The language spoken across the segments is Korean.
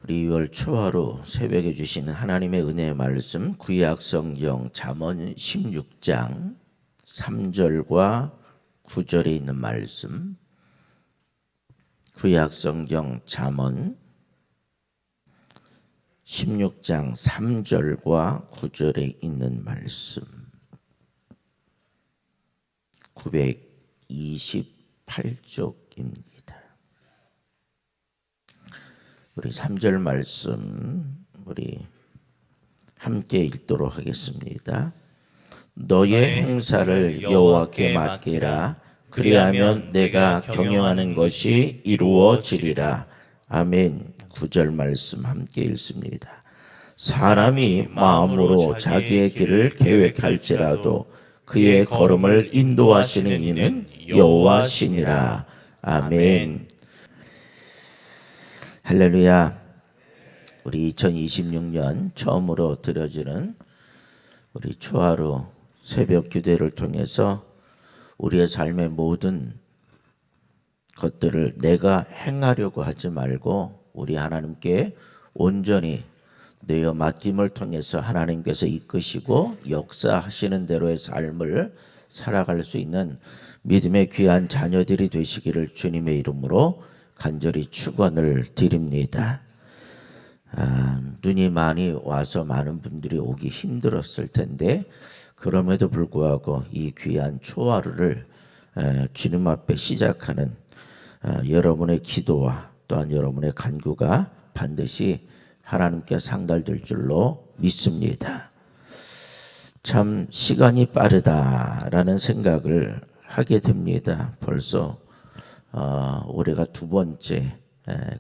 우리 6월 초하루 새벽에 주시는 하나님의 은혜의 말씀 구약 성경 잠언 16장 3절과 9절에 있는 말씀, 구약 성경 잠언 16장 3절과 9절에 있는 말씀, 928쪽입니다. 우리 3절 말씀 우리 함께 읽도록 하겠습니다. 너의 행사를 여호와께 맡기라. 그리하면 내가 경영하는 것이 이루어지리라. 아멘. 9절 말씀 함께 읽습니다. 사람이 마음으로 자기의 길을 계획할지라도 그의 걸음을 인도하시는 이는 여호와시니라. 아멘. 할렐루야. 우리 2026년 처음으로 드려지는 우리 초하루 새벽 기도를 통해서 우리의 삶의 모든 것들을 내가 행하려고 하지 말고 우리 하나님께 온전히 내어 맡김을 통해서 하나님께서 이끄시고 역사하시는 대로의 삶을 살아갈 수 있는 믿음의 귀한 자녀들이 되시기를 주님의 이름으로 간절히 축원을 드립니다. 눈이 많이 와서 많은 분들이 오기 힘들었을 텐데 그럼에도 불구하고 이 귀한 초하루를 주님 앞에 시작하는 여러분의 기도와 또한 여러분의 간구가 반드시 하나님께 상달될 줄로 믿습니다. 참 시간이 빠르다라는 생각을 하게 됩니다. 벌써 올해가 두 번째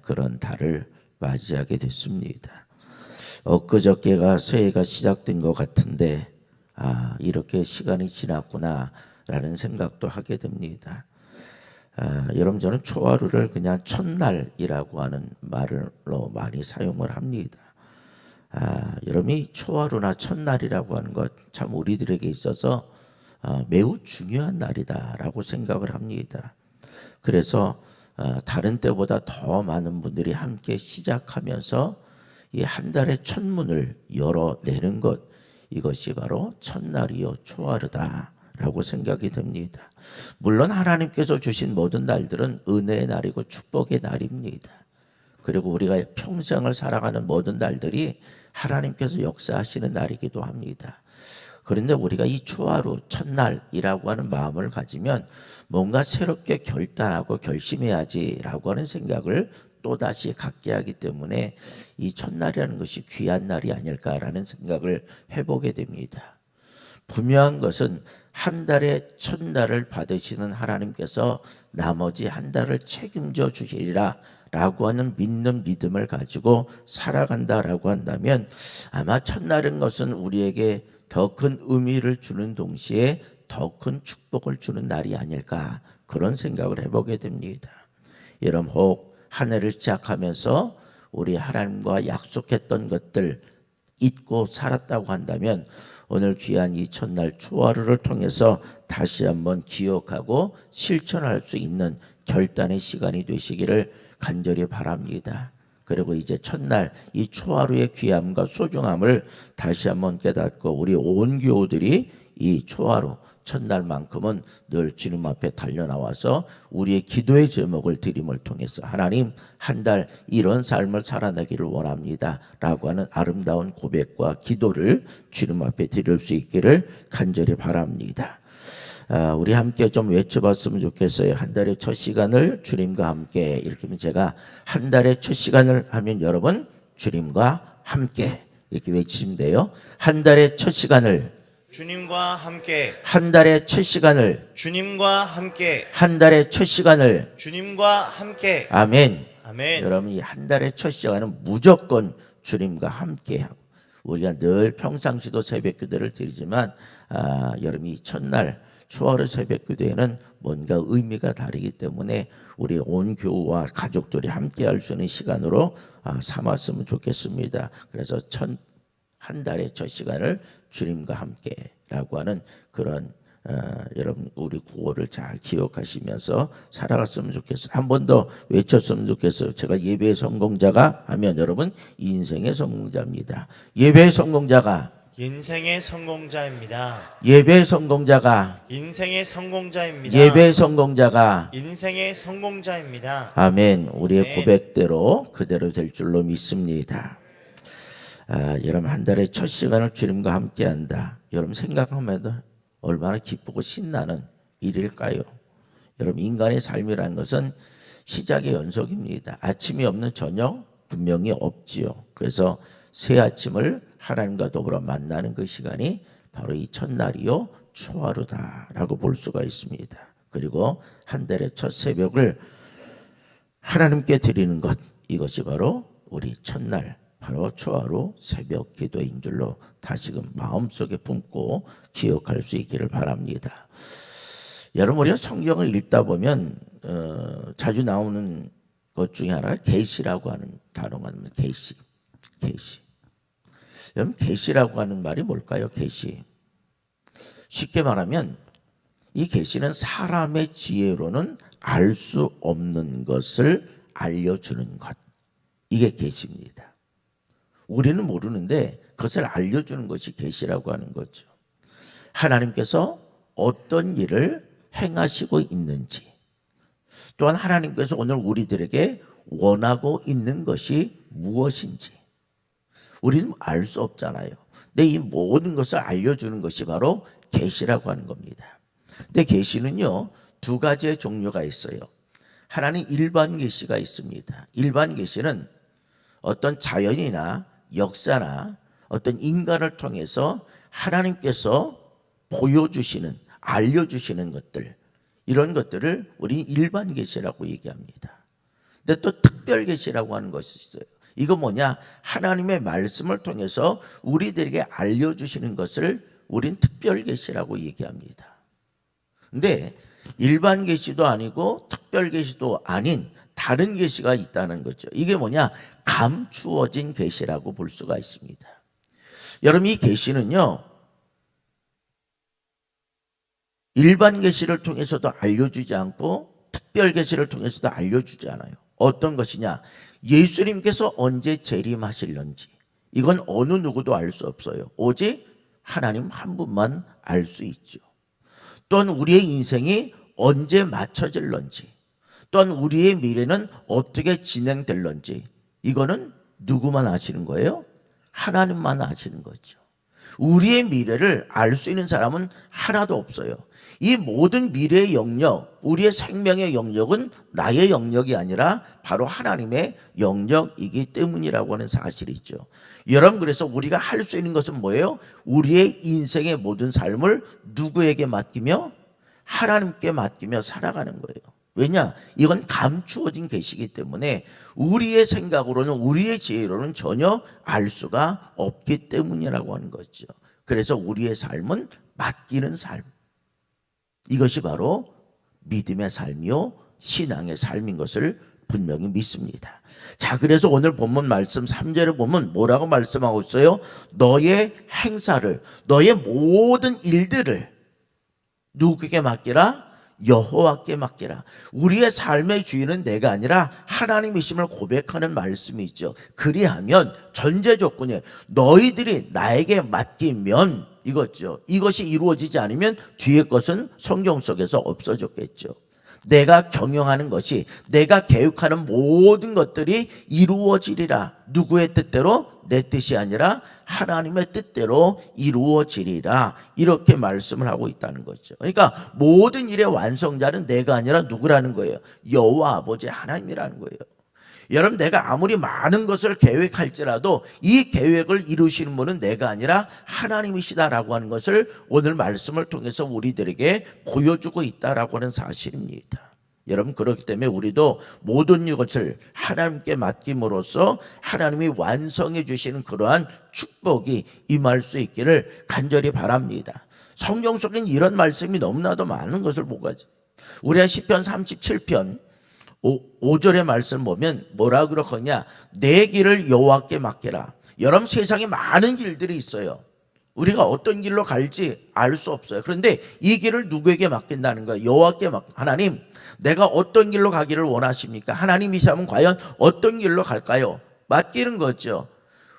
그런 달을 맞이하게 됐습니다. 엊그저께가 새해가 시작된 것 같은데 이렇게 시간이 지났구나 라는 생각도 하게 됩니다. 여러분, 저는 초하루를 그냥 첫날이라고 하는 말로 많이 사용을 합니다. 여러분이 초하루나 첫날이라고 하는 것 참 우리들에게 있어서 매우 중요한 날이다라고 생각을 합니다. 그래서 다른 때보다 더 많은 분들이 함께 시작하면서 이 한 달의 첫 문을 열어내는 것, 이것이 바로 첫날이요 초하루다라고 생각이 됩니다. 물론 하나님께서 주신 모든 날들은 은혜의 날이고 축복의 날입니다. 그리고 우리가 평생을 살아가는 모든 날들이 하나님께서 역사하시는 날이기도 합니다. 그런데 우리가 이 초하루 첫날이라고 하는 마음을 가지면 뭔가 새롭게 결단하고 결심해야지라고 하는 생각을 또다시 갖게 하기 때문에 이 첫날이라는 것이 귀한 날이 아닐까라는 생각을 해보게 됩니다. 분명한 것은 한 달의 첫날을 받으시는 하나님께서 나머지 한 달을 책임져 주시리라 라고 하는 믿는 믿음을 가지고 살아간다라고 한다면 아마 첫날인 것은 우리에게 더 큰 의미를 주는 동시에 더 큰 축복을 주는 날이 아닐까, 그런 생각을 해보게 됩니다. 여러분, 혹 한 해를 시작하면서 우리 하나님과 약속했던 것들 잊고 살았다고 한다면 오늘 귀한 이 첫날 초하루를 통해서 다시 한번 기억하고 실천할 수 있는 결단의 시간이 되시기를 간절히 바랍니다. 그리고 이제 첫날 이 초하루의 귀함과 소중함을 다시 한번 깨닫고 우리 온 교우들이 이 초하루 첫날만큼은 늘 주님 앞에 달려나와서 우리의 기도의 제목을 드림을 통해서 하나님, 한 달 이런 삶을 살아내기를 원합니다 라고 하는 아름다운 고백과 기도를 주님 앞에 드릴 수 있기를 간절히 바랍니다. 우리 함께 좀 외쳐봤으면 좋겠어요. 한 달의 첫 시간을 주님과 함께. 이렇게 하면 제가 한 달의 첫 시간을 하면 여러분 주님과 함께 이렇게 외치시면 돼요. 한 달의 첫 시간을 주님과 함께, 한 달의 첫 시간을 주님과 함께, 한 달의 첫 시간을 주님과 함께. 아멘. 아멘. 여러분, 이 한 달의 첫 시간은 무조건 주님과 함께하고 우리가 늘 평상시도 새벽 기도를 드리지만 여러분이 첫날 초하루 새벽 기도에는 뭔가 의미가 다르기 때문에 우리 온 교우와 가족들이 함께할 수 있는 시간으로 삼았으면 좋겠습니다. 그래서 한 달의 첫 시간을 주님과 함께라고 하는 그런 여러분 우리 구호를 잘 기억하시면서 살아갔으면 좋겠어요. 한 번 더 외쳤으면 좋겠어요. 제가 예배의 성공자가 하면 여러분 인생의 성공자입니다. 예배의 성공자가 인생의 성공자입니다. 예배의 성공자가 인생의 성공자입니다. 예배의 성공자가 인생의 성공자입니다. 아멘. 우리의 네. 고백대로 그대로 될 줄로 믿습니다. 여러분 한 달에 첫 시간을 주님과 함께한다. 여러분 생각하면 얼마나 기쁘고 신나는 일일까요? 여러분 인간의 삶이라는 것은 시작의 연속입니다. 아침이 없는 저녁 분명히 없지요. 그래서 새 아침을 하나님과 더불어 만나는 그 시간이 바로 이 첫날이요 초하루다라고 볼 수가 있습니다. 그리고 한 달의 첫 새벽을 하나님께 드리는 것, 이것이 바로 우리 첫날 바로 초하루 새벽 기도인 줄로 다시금 마음속에 품고 기억할 수 있기를 바랍니다. 여러분 우리가 성경을 읽다 보면 자주 나오는 것 중에 하나가 계시라고 하는 단어가 있는 계시. 여러분 계시라고 하는 말이 뭘까요? 계시. 쉽게 말하면 이 계시는 사람의 지혜로는 알 수 없는 것을 알려주는 것. 이게 계시입니다. 우리는 모르는데 그것을 알려주는 것이 계시라고 하는 거죠. 하나님께서 어떤 일을 행하시고 있는지, 또한 하나님께서 오늘 우리들에게 원하고 있는 것이 무엇인지 우리는 알 수 없잖아요. 근데 이 모든 것을 알려주는 것이 바로 계시라고 하는 겁니다. 근데 계시는요 두 가지의 종류가 있어요. 하나는 일반 계시가 있습니다. 일반 계시는 어떤 자연이나 역사나 어떤 인간을 통해서 하나님께서 보여주시는, 알려주시는 것들, 이런 것들을 우리 일반 계시라고 얘기합니다. 근데 또 특별 계시라고 하는 것이 있어요. 이거 뭐냐? 하나님의 말씀을 통해서 우리들에게 알려주시는 것을 우린 특별 계시라고 얘기합니다. 근데 일반 계시도 아니고 특별 계시도 아닌 다른 계시가 있다는 거죠. 이게 뭐냐? 감추어진 계시라고 볼 수가 있습니다. 여러분 이 계시는요 일반 계시를 통해서도 알려주지 않고 특별 계시를 통해서도 알려주지 않아요. 어떤 것이냐? 예수님께서 언제 재림하실런지 이건 어느 누구도 알 수 없어요. 오직 하나님 한 분만 알 수 있죠. 또한 우리의 인생이 언제 맞춰질런지, 또한 우리의 미래는 어떻게 진행될런지 이거는 누구만 아시는 거예요? 하나님만 아시는 거죠. 우리의 미래를 알 수 있는 사람은 하나도 없어요. 이 모든 미래의 영역, 우리의 생명의 영역은 나의 영역이 아니라 바로 하나님의 영역이기 때문이라고 하는 사실이죠. 여러분 그래서 우리가 할 수 있는 것은 뭐예요? 우리의 인생의 모든 삶을 누구에게 맡기며? 하나님께 맡기며 살아가는 거예요. 왜냐? 이건 감추어진 계시이기 때문에 우리의 생각으로는 우리의 지혜로는 전혀 알 수가 없기 때문이라고 하는 거죠. 그래서 우리의 삶은 맡기는 삶. 이것이 바로 믿음의 삶이요 신앙의 삶인 것을 분명히 믿습니다. 자, 그래서 오늘 본문 말씀 3절에 보면 뭐라고 말씀하고 있어요? 너의 행사를, 너의 모든 일들을 누구에게 맡기라? 여호와께 맡기라. 우리의 삶의 주인은 내가 아니라 하나님이심을 고백하는 말씀이 있죠. 그리하면 전제 조건이 너희들이 나에게 맡기면 이거죠. 이것이 이루어지지 않으면 뒤에 것은 성경 속에서 없어졌겠죠. 내가 경영하는 것이, 내가 계획하는 모든 것들이 이루어지리라. 누구의 뜻대로? 내 뜻이 아니라 하나님의 뜻대로 이루어지리라. 이렇게 말씀을 하고 있다는 거죠. 그러니까 모든 일의 완성자는 내가 아니라 누구라는 거예요? 여호와 아버지 하나님이라는 거예요. 여러분 내가 아무리 많은 것을 계획할지라도 이 계획을 이루시는 분은 내가 아니라 하나님이시다라고 하는 것을 오늘 말씀을 통해서 우리들에게 보여주고 있다라고 하는 사실입니다. 여러분 그렇기 때문에 우리도 모든 것을 하나님께 맡김으로써 하나님이 완성해 주시는 그러한 축복이 임할 수 있기를 간절히 바랍니다. 성경 속에는 이런 말씀이 너무나도 많은 것을 보고 우리가 시편 37편 5절의 말씀 보면 뭐라고 그러냐? 내 길을 여호와께 맡기라. 여러분 세상에 많은 길들이 있어요. 우리가 어떤 길로 갈지 알 수 없어요. 그런데 이 길을 누구에게 맡긴다는 거예요? 여호와께 하나님, 내가 어떤 길로 가기를 원하십니까? 하나님이시면 과연 어떤 길로 갈까요? 맡기는 거죠.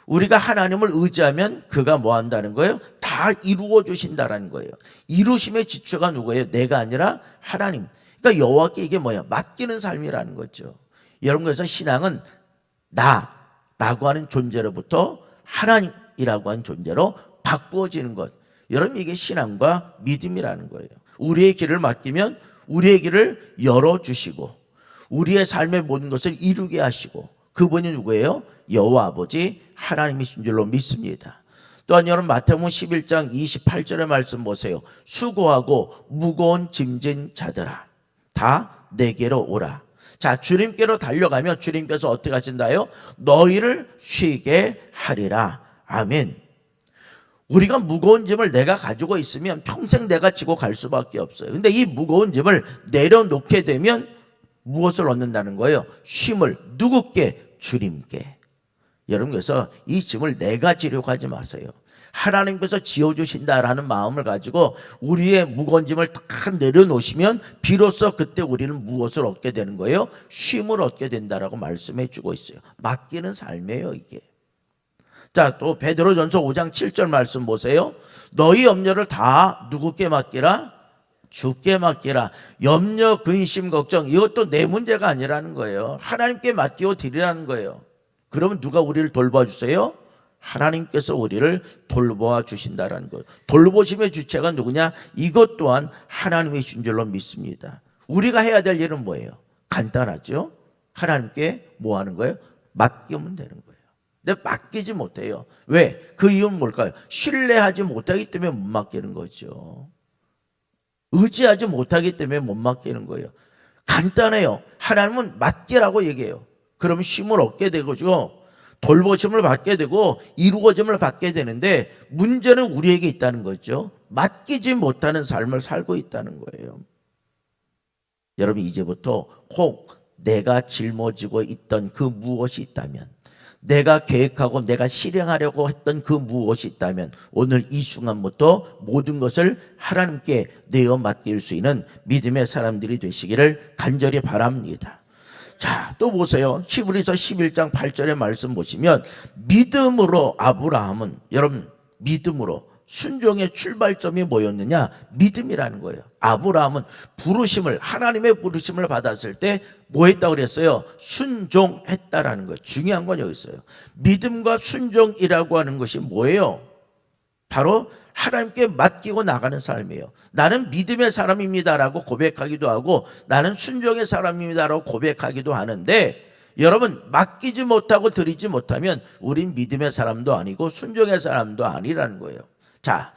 우리가 하나님을 의지하면 그가 뭐 한다는 거예요? 다 이루어 주신다라는 거예요. 이루심의 지주가 누구예요? 내가 아니라 하나님. 그러니까 여호와께 이게 뭐야? 맡기는 삶이라는 거죠. 여러분, 그래서 신앙은 나라고 하는 존재로부터 하나님이라고 하는 존재로 바꾸어지는 것. 여러분, 이게 신앙과 믿음이라는 거예요. 우리의 길을 맡기면 우리의 길을 열어주시고 우리의 삶의 모든 것을 이루게 하시고, 그분이 누구예요? 여호와 아버지 하나님이신 줄로 믿습니다. 또한 여러분, 마태복음 11장 28절의 말씀 보세요. 수고하고 무거운 짐진 자들아 다 내게로 오라. 자, 주님께로 달려가면 주님께서 어떻게 하신다요? 너희를 쉬게 하리라. 아멘. 우리가 무거운 짐을 내가 가지고 있으면 평생 내가 지고 갈 수밖에 없어요. 근데 이 무거운 짐을 내려놓게 되면 무엇을 얻는다는 거예요? 쉼을. 누구께? 주님께. 여러분, 그래서 이 짐을 내가 지려고 하지 마세요. 하나님께서 지어주신다라는 마음을 가지고 우리의 무거운 짐을 딱 내려놓으시면 비로소 그때 우리는 무엇을 얻게 되는 거예요? 쉼을 얻게 된다라고 말씀해 주고 있어요. 맡기는 삶이에요, 이게. 자, 또 베드로전서 5장 7절 말씀 보세요. 너희 염려를 다 누구께 맡기라? 주께 맡기라. 염려, 근심, 걱정, 이것도 내 문제가 아니라는 거예요. 하나님께 맡기고 드리라는 거예요. 그러면 누가 우리를 돌봐주세요? 하나님께서 우리를 돌보아 주신다라는 거예요. 돌보심의 주체가 누구냐? 이것 또한 하나님이신 줄로 믿습니다. 우리가 해야 될 일은 뭐예요? 간단하죠? 하나님께 뭐 하는 거예요? 맡기면 되는 거예요. 근데 맡기지 못해요. 왜? 그 이유는 뭘까요? 신뢰하지 못하기 때문에 못 맡기는 거죠. 의지하지 못하기 때문에 못 맡기는 거예요. 간단해요. 하나님은 맡기라고 얘기해요. 그러면 쉼을 얻게 되고 돌보심을 받게 되고 이루어짐을 받게 되는데, 문제는 우리에게 있다는 거죠. 맡기지 못하는 삶을 살고 있다는 거예요. 여러분, 이제부터 혹 내가 짊어지고 있던 그 무엇이 있다면, 내가 계획하고 내가 실행하려고 했던 그 무엇이 있다면, 오늘 이 순간부터 모든 것을 하나님께 내어 맡길 수 있는 믿음의 사람들이 되시기를 간절히 바랍니다. 자, 또 보세요. 히브리서 11장 8절의 말씀 보시면, 믿음으로 아브라함은, 여러분, 믿음으로 순종의 출발점이 뭐였느냐? 믿음이라는 거예요. 아브라함은 하나님의 부르심을 받았을 때 뭐 했다고 그랬어요? 순종했다라는 거예요. 중요한 건 여기 있어요. 믿음과 순종이라고 하는 것이 뭐예요? 바로 하나님께 맡기고 나가는 삶이에요. 나는 믿음의 사람입니다라고 고백하기도 하고, 나는 순종의 사람입니다라고 고백하기도 하는데, 여러분, 맡기지 못하고 드리지 못하면 우린 믿음의 사람도 아니고 순종의 사람도 아니라는 거예요. 자,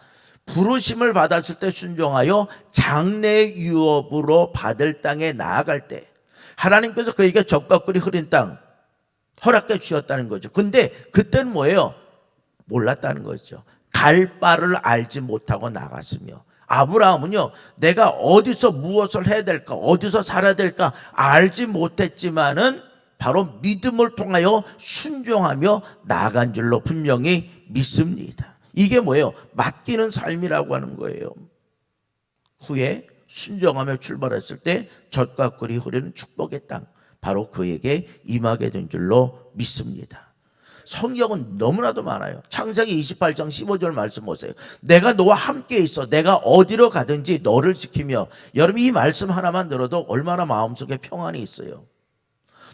부르심을 받았을 때 순종하여 장래 유업으로 받을 땅에 나아갈 때 하나님께서 그에게 젖과 꿀이 흐린 땅 허락해 주셨다는 거죠. 근데 그때는 뭐예요? 몰랐다는 거죠. 갈 바를 알지 못하고 나갔으며, 아브라함은요, 내가 어디서 무엇을 해야 될까, 어디서 살아야 될까 알지 못했지만은 바로 믿음을 통하여 순종하며 나아간 줄로 분명히 믿습니다. 이게 뭐예요? 맡기는 삶이라고 하는 거예요. 후에 순종하며 출발했을 때 젖과 꿀이 흐르는 축복의 땅, 바로 그에게 임하게 된 줄로 믿습니다. 성경은 너무나도 많아요. 창세기 28장 15절 말씀 보세요. 내가 너와 함께 있어 내가 어디로 가든지 너를 지키며. 여러분, 이 말씀 하나만 들어도 얼마나 마음속에 평안이 있어요.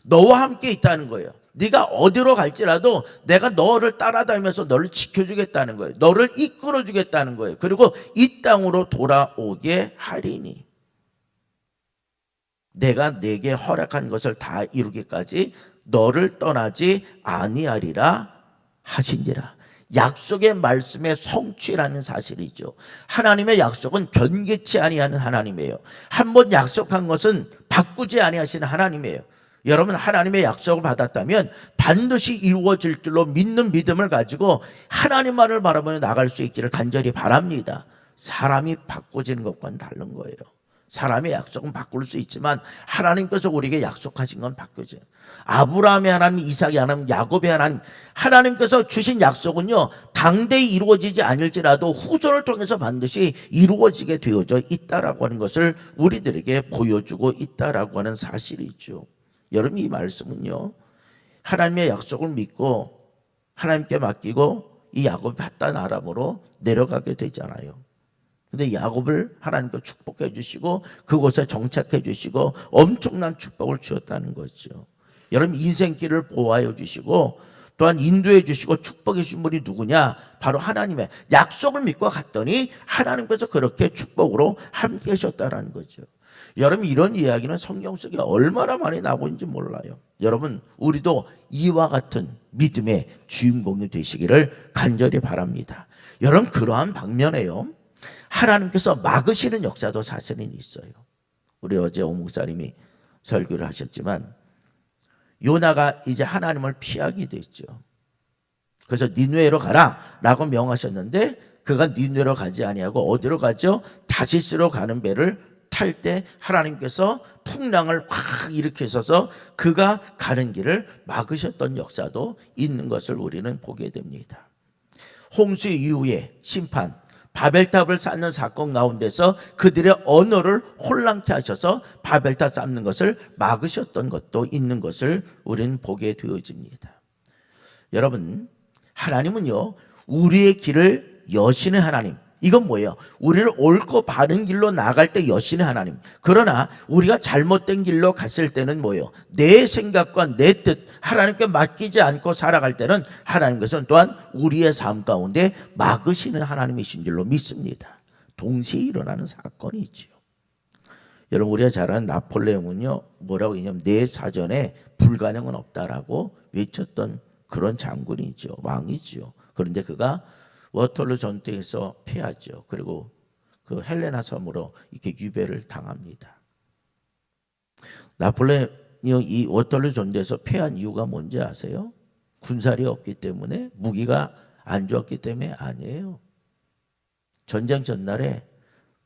너와 함께 있다는 거예요. 네가 어디로 갈지라도 내가 너를 따라다니면서 너를 지켜주겠다는 거예요. 너를 이끌어주겠다는 거예요. 그리고 이 땅으로 돌아오게 하리니 내가 내게 허락한 것을 다 이루기까지 너를 떠나지 아니하리라 하신지라. 약속의 말씀의 성취라는 사실이죠. 하나님의 약속은 변개치 아니하는 하나님이에요. 한번 약속한 것은 바꾸지 아니하시는 하나님이에요. 여러분, 하나님의 약속을 받았다면 반드시 이루어질 줄로 믿는 믿음을 가지고 하나님만을 바라보며 나갈 수 있기를 간절히 바랍니다. 사람이 바꿔지는 것과는 다른 거예요. 사람의 약속은 바꿀 수 있지만 하나님께서 우리에게 약속하신 건 바뀌어져요. 아브라함의 하나님, 이삭의 하나님, 야곱의 하나님, 하나님께서 주신 약속은요 당대히 이루어지지 않을지라도 후손을 통해서 반드시 이루어지게 되어져 있다라고 하는 것을 우리들에게 보여주고 있다라고 하는 사실이죠. 여러분, 이 말씀은요 하나님의 약속을 믿고 하나님께 맡기고 이 야곱이 바단 아람으로 내려가게 되잖아요. 근데 야곱을 하나님께 축복해 주시고 그곳에 정착해 주시고 엄청난 축복을 주었다는 거죠. 여러분, 인생길을 보호하여 주시고 또한 인도해 주시고 축복해 주신 분이 누구냐? 바로 하나님의 약속을 믿고 갔더니 하나님께서 그렇게 축복으로 함께 하셨다는 거죠. 여러분, 이런 이야기는 성경 속에 얼마나 많이 나오고 있는지 몰라요. 여러분, 우리도 이와 같은 믿음의 주인공이 되시기를 간절히 바랍니다. 여러분, 그러한 방면에요 하나님께서 막으시는 역사도 사실은 있어요. 우리 어제 오 목사님이 설교를 하셨지만 요나가 이제 하나님을 피하게 됐죠. 그래서 니느웨로 가라 라고 명하셨는데 그가 니느웨로 가지 아니하고 어디로 가죠? 다시스로 가는 배를 탈 때 하나님께서 풍랑을 확 일으키셔서 그가 가는 길을 막으셨던 역사도 있는 것을 우리는 보게 됩니다. 홍수 이후에 심판, 바벨탑을 쌓는 사건 가운데서 그들의 언어를 혼란케 하셔서 바벨탑 쌓는 것을 막으셨던 것도 있는 것을 우리는 보게 되어집니다. 여러분, 하나님은요 우리의 길을 여시는 하나님, 이건 뭐예요? 우리를 옳고 바른 길로 나아갈 때 여시는 하나님. 그러나 우리가 잘못된 길로 갔을 때는 뭐예요? 내 생각과 내 뜻 하나님께 맡기지 않고 살아갈 때는 하나님께서는 또한 우리의 삶 가운데 막으시는 하나님이신 줄로 믿습니다. 동시에 일어나는 사건이 있죠. 여러분, 우리가 잘 아는 나폴레옹은요 뭐라고 했냐면 내 사전에 불가능은 없다라고 외쳤던 그런 장군이죠. 왕이죠. 그런데 그가 워털루 전투에서 패하죠. 그리고 그 헬레나 섬으로 이렇게 유배를 당합니다. 나폴레옹이 이 워털루 전투에서 패한 이유가 뭔지 아세요? 군사력이 없기 때문에, 무기가 안 좋았기 때문에 아니에요. 전쟁 전날에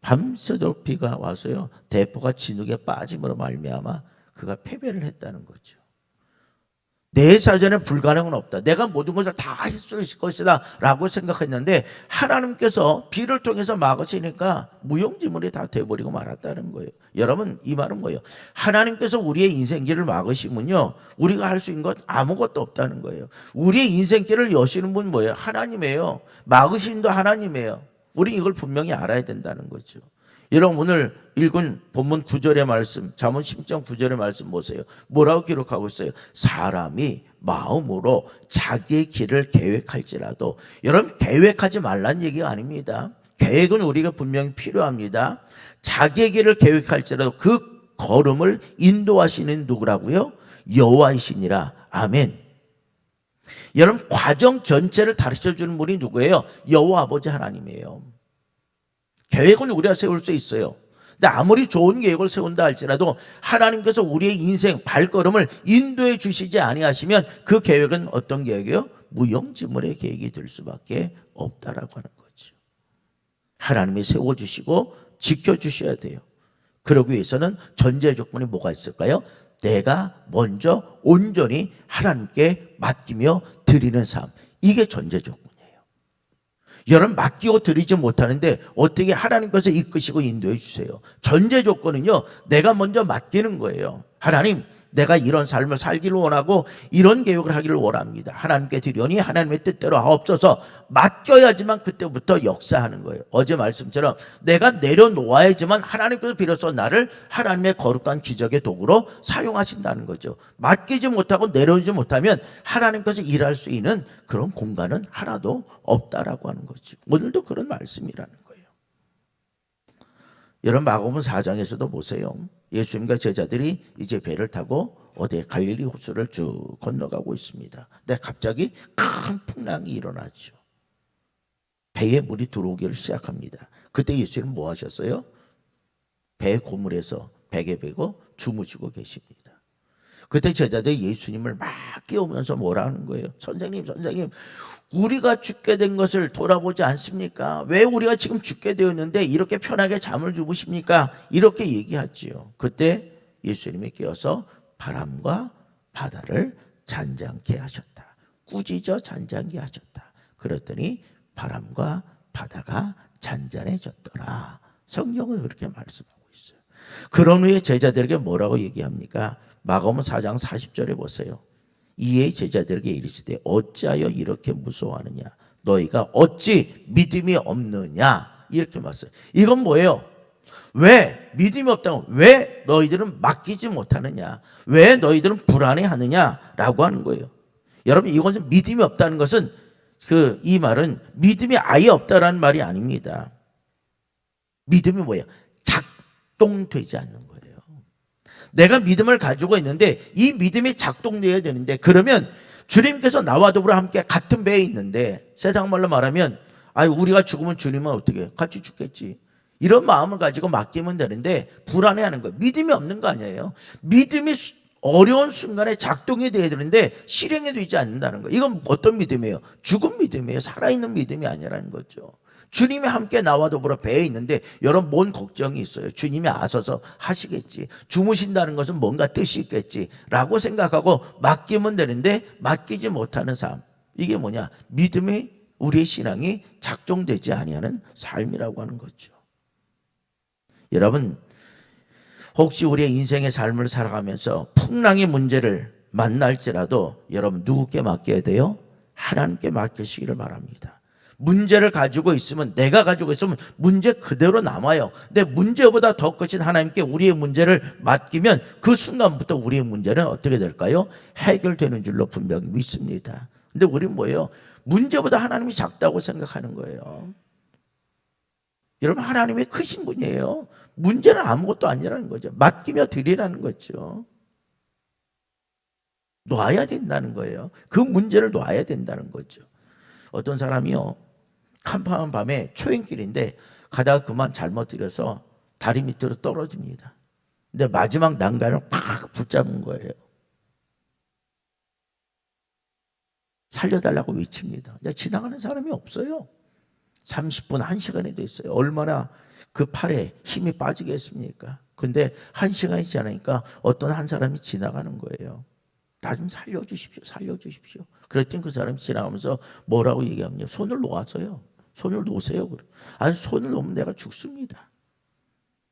밤새도록 비가 와서요 대포가 진흙에 빠짐으로 말미암아 그가 패배를 했다는 거죠. 내 사전에 불가능은 없다. 내가 모든 것을 다 할 수 있을 것이다 라고 생각했는데 하나님께서 비를 통해서 막으시니까 무용지물이 다 돼버리고 말았다는 거예요. 여러분, 이 말은 뭐예요? 하나님께서 우리의 인생길을 막으시면요 우리가 할 수 있는 것 아무것도 없다는 거예요. 우리의 인생길을 여시는 분 뭐예요? 하나님이에요. 막으신 도 하나님이에요. 우리 이걸 분명히 알아야 된다는 거죠. 여러분, 오늘 읽은 본문 9절의 말씀, 잠언 10장 9절의 말씀 보세요. 뭐라고 기록하고 있어요? 사람이 마음으로 자기의 길을 계획할지라도. 여러분, 계획하지 말란 얘기가 아닙니다. 계획은 우리가 분명히 필요합니다. 자기의 길을 계획할지라도 그 걸음을 인도하시는 누구라고요? 여호와이시니라. 아멘. 여러분, 과정 전체를 가르쳐주는 분이 누구예요? 여호와 아버지 하나님이에요. 계획은 우리가 세울 수 있어요. 근데 아무리 좋은 계획을 세운다 할지라도 하나님께서 우리의 인생 발걸음을 인도해 주시지 아니하시면 그 계획은 어떤 계획이요? 무용지물의 계획이 될 수밖에 없다라고 하는 거죠. 하나님이 세워주시고 지켜주셔야 돼요. 그러기 위해서는 전제 조건이 뭐가 있을까요? 내가 먼저 온전히 하나님께 맡기며 드리는 삶. 이게 전제 조건. 여러분, 맡기고 드리지 못하는데 어떻게 하나님께서 이끄시고 인도해 주세요? 전제 조건은요 내가 먼저 맡기는 거예요. 하나님, 내가 이런 삶을 살기를 원하고 이런 계획을 하기를 원합니다. 하나님께 드리오니 하나님의 뜻대로 하옵소서. 맡겨야지만 그때부터 역사하는 거예요. 어제 말씀처럼 내가 내려놓아야지만 하나님께서 비로소 나를 하나님의 거룩한 기적의 도구로 사용하신다는 거죠. 맡기지 못하고 내려오지 못하면 하나님께서 일할 수 있는 그런 공간은 하나도 없다라고 하는 거죠. 오늘도 그런 말씀이라는 거예요. 여러분, 마가복음 4장에서도 보세요. 예수님과 제자들이 이제 배를 타고 어디 갈릴리 호수를 쭉 건너가고 있습니다. 근데 갑자기 큰 풍랑이 일어나죠. 배에 물이 들어오기를 시작합니다. 그때 예수님은 뭐 하셨어요? 배 고물에서 베개 베고 주무시고 계십니다. 그때 제자들이 예수님을 막 깨우면서 뭐라 하는 거예요? 선생님, 우리가 죽게 된 것을 돌아보지 않습니까? 왜 우리가 지금 죽게 되었는데 이렇게 편하게 잠을 주무십니까? 이렇게 얘기하지요. 그때 예수님이 깨어서 바람과 바다를 잔잔케 하셨다. 꾸짖어 잔잔케 하셨다. 그랬더니 바람과 바다가 잔잔해졌더라. 성경은 그렇게 말씀하고 있어요. 그런 후에 제자들에게 뭐라고 얘기합니까? 마가복음 4장 40절에 보세요. 이에 제자들에게 이르시되 어찌하여 이렇게 무서워하느냐? 너희가 어찌 믿음이 없느냐? 이렇게 말했어요. 이건 뭐예요? 왜 믿음이 없다고? 왜 너희들은 맡기지 못하느냐? 왜 너희들은 불안해하느냐라고 하는 거예요. 여러분, 이것은 믿음이 없다는 것은 이 말은 믿음이 아예 없다라는 말이 아닙니다. 믿음이 뭐예요? 작동되지 않는 거예요. 내가 믿음을 가지고 있는데 이 믿음이 작동되어야 되는데, 그러면 주님께서 나와 더불어 함께 같은 배에 있는데, 세상 말로 말하면 우리가 죽으면 주님은 어떻게 같이 죽겠지, 이런 마음을 가지고 맡기면 되는데 불안해하는 거예요. 믿음이 없는 거 아니에요. 믿음이 어려운 순간에 작동이 되어야 되는데 실행이 되지 않는다는 거예요. 이건 어떤 믿음이에요? 죽은 믿음이에요. 살아있는 믿음이 아니라는 거죠. 주님이 함께 나와 더불어 배에 있는데 여러분, 뭔 걱정이 있어요? 주님이 아셔서 하시겠지, 주무신다는 것은 뭔가 뜻이 있겠지 라고 생각하고 맡기면 되는데 맡기지 못하는 삶, 이게 뭐냐? 믿음이, 우리의 신앙이 작동되지 아니하는 삶이라고 하는 거죠. 여러분, 혹시 우리의 인생의 삶을 살아가면서 풍랑의 문제를 만날지라도 여러분, 누구께 맡겨야 돼요? 하나님께 맡기시기를 바랍니다. 문제를 가지고 있으면, 내가 가지고 있으면 문제 그대로 남아요. 근데 문제보다 더 크신 하나님께 우리의 문제를 맡기면 그 순간부터 우리의 문제는 어떻게 될까요? 해결되는 줄로 분명히 믿습니다. 근데 우리는 뭐예요? 문제보다 하나님이 작다고 생각하는 거예요. 여러분, 하나님이 크신 분이에요. 문제는 아무것도 아니라는 거죠. 맡기며 드리라는 거죠. 놔야 된다는 거예요. 그 문제를 놔야 된다는 거죠. 어떤 사람이요, 캄캄한 밤에 초행길인데 가다가 그만 잘못 들여서 다리 밑으로 떨어집니다. 근데 마지막 난간을 팍 붙잡은 거예요. 살려달라고 외칩니다. 근데 지나가는 사람이 없어요. 30분, 1시간이 됐어요. 얼마나 그 팔에 힘이 빠지겠습니까? 근데 1시간이 지나니까 어떤 한 사람이 지나가는 거예요. 나 좀 살려주십시오, 살려주십시오. 그랬더니 그 사람이 지나가면서 뭐라고 얘기하면요, 손을 놓아서요. 손을 놓으세요. 손을 놓으면 내가 죽습니다.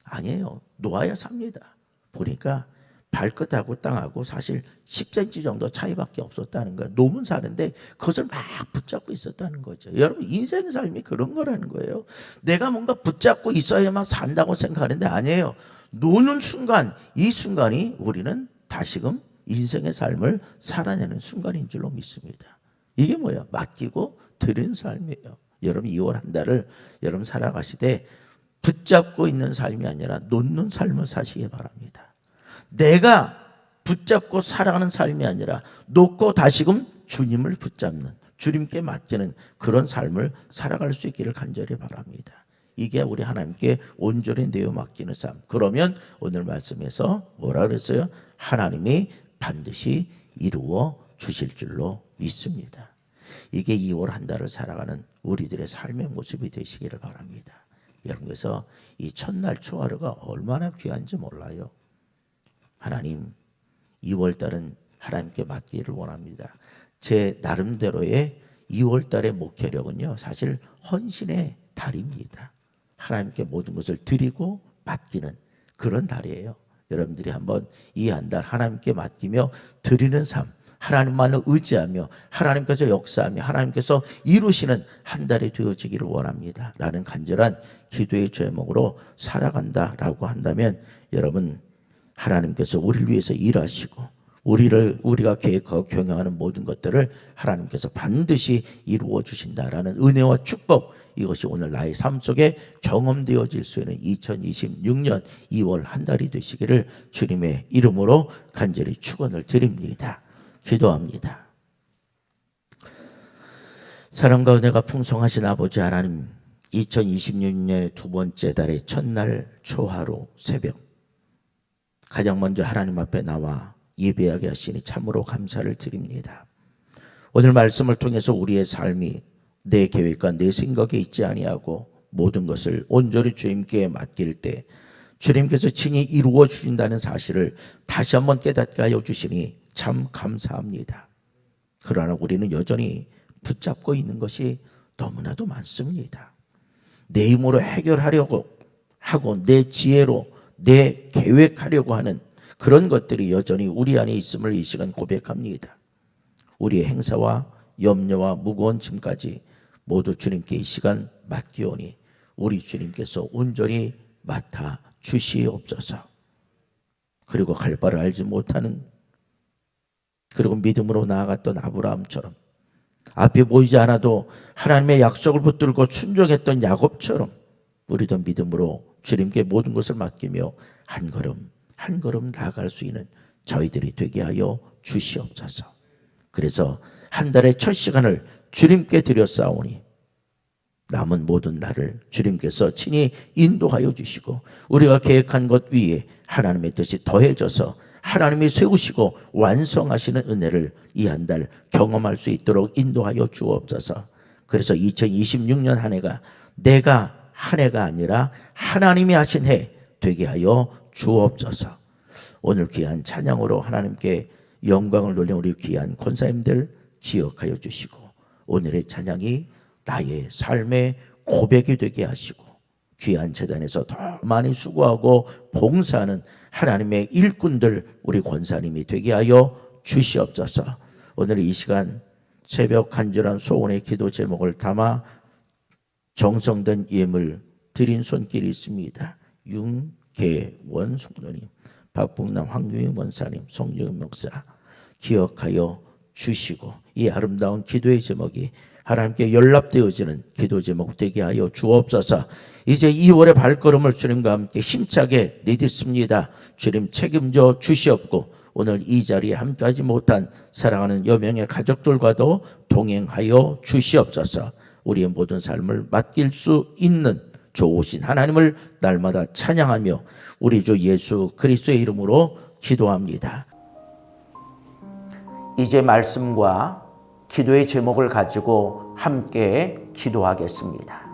아니에요. 놓아야 삽니다. 보니까 발끝하고 땅하고 사실 10cm 정도 차이밖에 없었다는 거예요. 놓으면 사는데 그것을 막 붙잡고 있었다는 거죠. 여러분, 인생의 삶이 그런 거라는 거예요. 내가 뭔가 붙잡고 있어야만 산다고 생각하는데 아니에요. 노는 순간, 이 순간이 우리는 다시금 인생의 삶을 살아내는 순간인 줄로 믿습니다. 이게 뭐예요? 맡기고 드린 삶이에요. 여러분, 2월 한 달을 여러분 살아가시되 붙잡고 있는 삶이 아니라 놓는 삶을 사시기 바랍니다. 내가 붙잡고 살아가는 삶이 아니라 놓고 다시금 주님을 붙잡는, 주님께 맡기는 그런 삶을 살아갈 수 있기를 간절히 바랍니다. 이게 우리 하나님께 온전히 내어 맡기는 삶. 그러면 오늘 말씀에서 뭐라 그랬어요? 하나님이 반드시 이루어 주실 줄로 믿습니다. 이게 2월 한 달을 살아가는 우리들의 삶의 모습이 되시기를 바랍니다. 여러분께서 이 첫날 초하루가 얼마나 귀한지 몰라요. 하나님, 2월 달은 하나님께 맡기를 원합니다. 제 나름대로의 2월 달의 목회력은요, 사실 헌신의 달입니다. 하나님께 모든 것을 드리고 맡기는 그런 달이에요. 여러분들이 한번 이 한 달 하나님께 맡기며 드리는 삶, 하나님만을 의지하며 하나님께서 역사하며 하나님께서 이루시는 한 달이 되어지기를 원합니다 라는 간절한 기도의 제목으로 살아간다라고 한다면, 여러분, 하나님께서 우리를 위해서 일하시고 우리가 계획하고 경영하는 모든 것들을 하나님께서 반드시 이루어 주신다라는 은혜와 축복, 이것이 오늘 나의 삶 속에 경험되어질 수 있는 2026년 2월 한 달이 되시기를 주님의 이름으로 간절히 축원을 드립니다. 기도합니다. 사랑과 은혜가 풍성하신 아버지 하나님, 2026년의 두 번째 달의 첫날 초하루 새벽, 가장 먼저 하나님 앞에 나와 예배하게 하시니 참으로 감사를 드립니다. 오늘 말씀을 통해서 우리의 삶이 내 계획과 내 생각에 있지 아니하고 모든 것을 온전히 주님께 맡길 때 주님께서 친히 이루어 주신다는 사실을 다시 한번 깨닫게 하여 주시니 참 감사합니다. 그러나 우리는 여전히 붙잡고 있는 것이 너무나도 많습니다. 내 힘으로 해결하려고 하고 내 지혜로 내 계획하려고 하는 그런 것들이 여전히 우리 안에 있음을 이 시간 고백합니다. 우리의 행사와 염려와 무거운 짐까지 모두 주님께 이 시간 맡기오니 우리 주님께서 온전히 맡아 주시옵소서. 그리고 갈 바를 알지 못하는, 그리고 믿음으로 나아갔던 아브라함처럼, 앞이 보이지 않아도 하나님의 약속을 붙들고 순종했던 야곱처럼 우리도 믿음으로 주님께 모든 것을 맡기며 한 걸음 한 걸음 나아갈 수 있는 저희들이 되게 하여 주시옵소서. 그래서 한 달의 첫 시간을 주님께 드렸사오니 남은 모든 날을 주님께서 친히 인도하여 주시고 우리가 계획한 것 위에 하나님의 뜻이 더해져서 하나님이 세우시고 완성하시는 은혜를 이 한 달 경험할 수 있도록 인도하여 주옵소서. 그래서 2026년 한 해가 내가 한 해가 아니라 하나님이 하신 해 되게 하여 주옵소서. 오늘 귀한 찬양으로 하나님께 영광을 돌린 우리 귀한 권사님들 기억하여 주시고 오늘의 찬양이 나의 삶의 고백이 되게 하시고 귀한 재단에서 더 많이 수고하고 봉사하는 하나님의 일꾼들 우리 권사님이 되게 하여 주시옵소서. 오늘 이 시간 새벽 간절한 소원의 기도 제목을 담아 정성된 예물 드린 손길이 있습니다. 윤계원 성도님, 박북남 황규인 권사님, 송정은 목사 기억하여 주시고 이 아름다운 기도의 제목이 하나님께 연락되어지는 기도 제목 되게 하여 주옵소서. 이제 2월의 발걸음을 주님과 함께 힘차게 내딛습니다. 주님 책임져 주시옵고 오늘 이 자리에 함께하지 못한 사랑하는 여명의 가족들과도 동행하여 주시옵소서. 우리의 모든 삶을 맡길 수 있는 좋으신 하나님을 날마다 찬양하며 우리 주 예수 그리스도의 이름으로 기도합니다. 이제 말씀과 기도의 제목을 가지고 함께 기도하겠습니다.